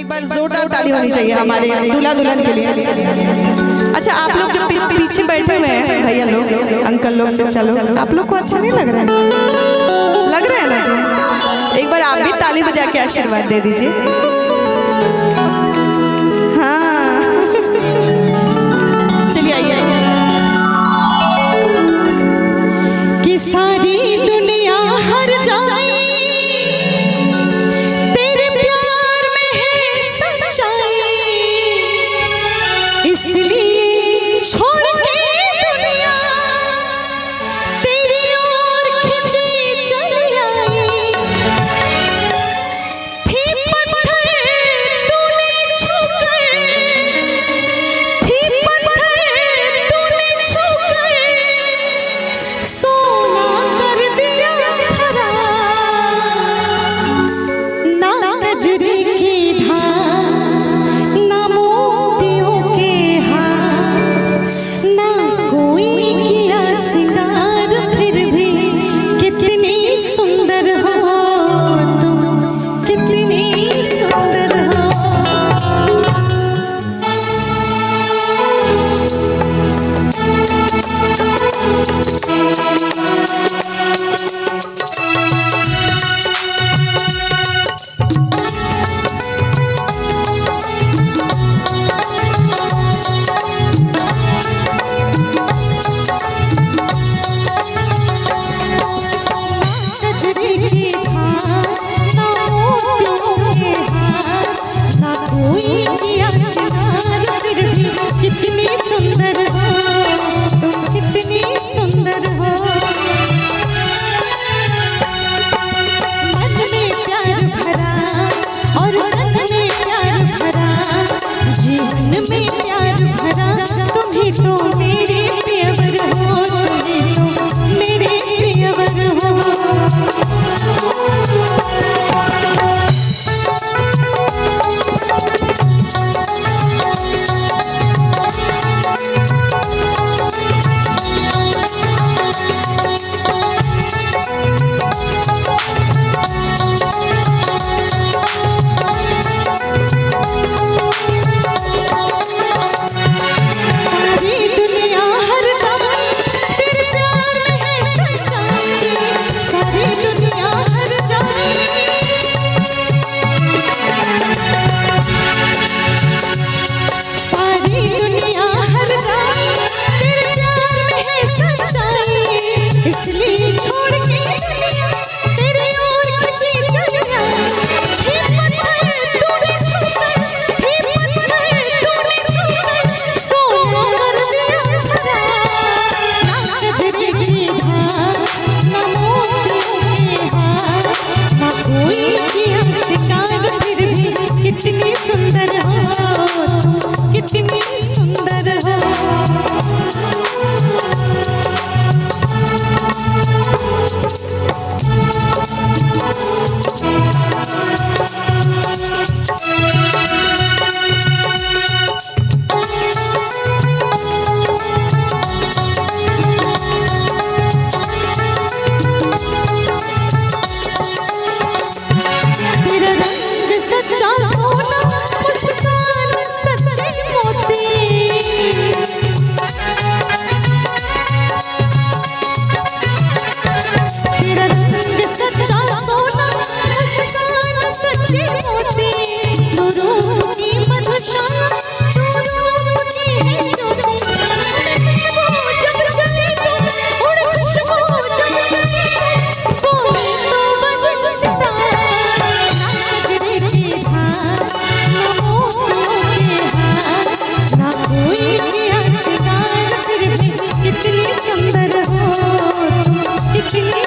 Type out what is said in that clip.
एक बार जोरदार ताली होनी चाहिए हमारे दूल्हा दुल्हन के लिए। अच्छा, आप लोग जो पीछे बैठे हुए हैं भैया लोग, अंकल लोग, चचा लोग, आप लोग को अच्छा नहीं लग रहा है? लग रहा है ना जी? एक बार आप भी ताली बजा के आशीर्वाद दे दीजिए। हाँ, चलिए आइए। कि सारी दुनिया हर जाए तेरे प्यार में है सच्चाई, इसलिए छोड़ के दुनिया तेरी ओर खिंची चली आई। थी पत्थर तूने छू गए, थी पत्थर तूने छू गए, सोना कर दिया खरा। ना नजरे की धार, ना मोतियों के हार, ना कोई किया सिंगार, फिर भी कितनी सुंदर हो तुम, कितनी सुंदर हो। नजरे की धार, ना मोतियों के हार, ना कोई किया सिंगार, फिर भी कितनी सुंदर हो तुम, कितनी सुंदर हो। मन में प्यार भरा और तन में प्यार भरा, जीवन में प्यार भरा, तुम ही तो मेरे प्रियवर हो, तुम ही तो मेरे प्रियवर हो। सारी दुनिया हर जाए तेरे प्यार में है सच्चाई, सारी दुनिया हर जाए, सारी दुनिया हर जाए तेरे प्यार में है सच्चाई, इसलिए छोड़ के दुनिया तेरी ओर खिंची चली आई। थी पत्थर तूने छू गए, थी पत्थर तूने छू गए, सोना कर दिया खरा। ना नजरे की धार, ना मोतियों के हार, ना कोई किया सिंगार, फिर भी कितनी सुंदर हो तुम, कितनी सुंदर हो। तेरा रंग सच्चा सोना, मुस्कान सच्चे मोती, तेरा रंग सच्चा सोना, मुस्कान सच्चे मोती, तू रूप की मधुशाला, तू रूप की है ज्योति। खुशबू जब चली तू, उड़ खुशबू जब चली तू, बोले तो बजे सितार। ना नजरे की धार, ना मोतियों के हार, ना कोई किया सिंगार, फिर भी कितनी सुंदर हो तुम, कितनी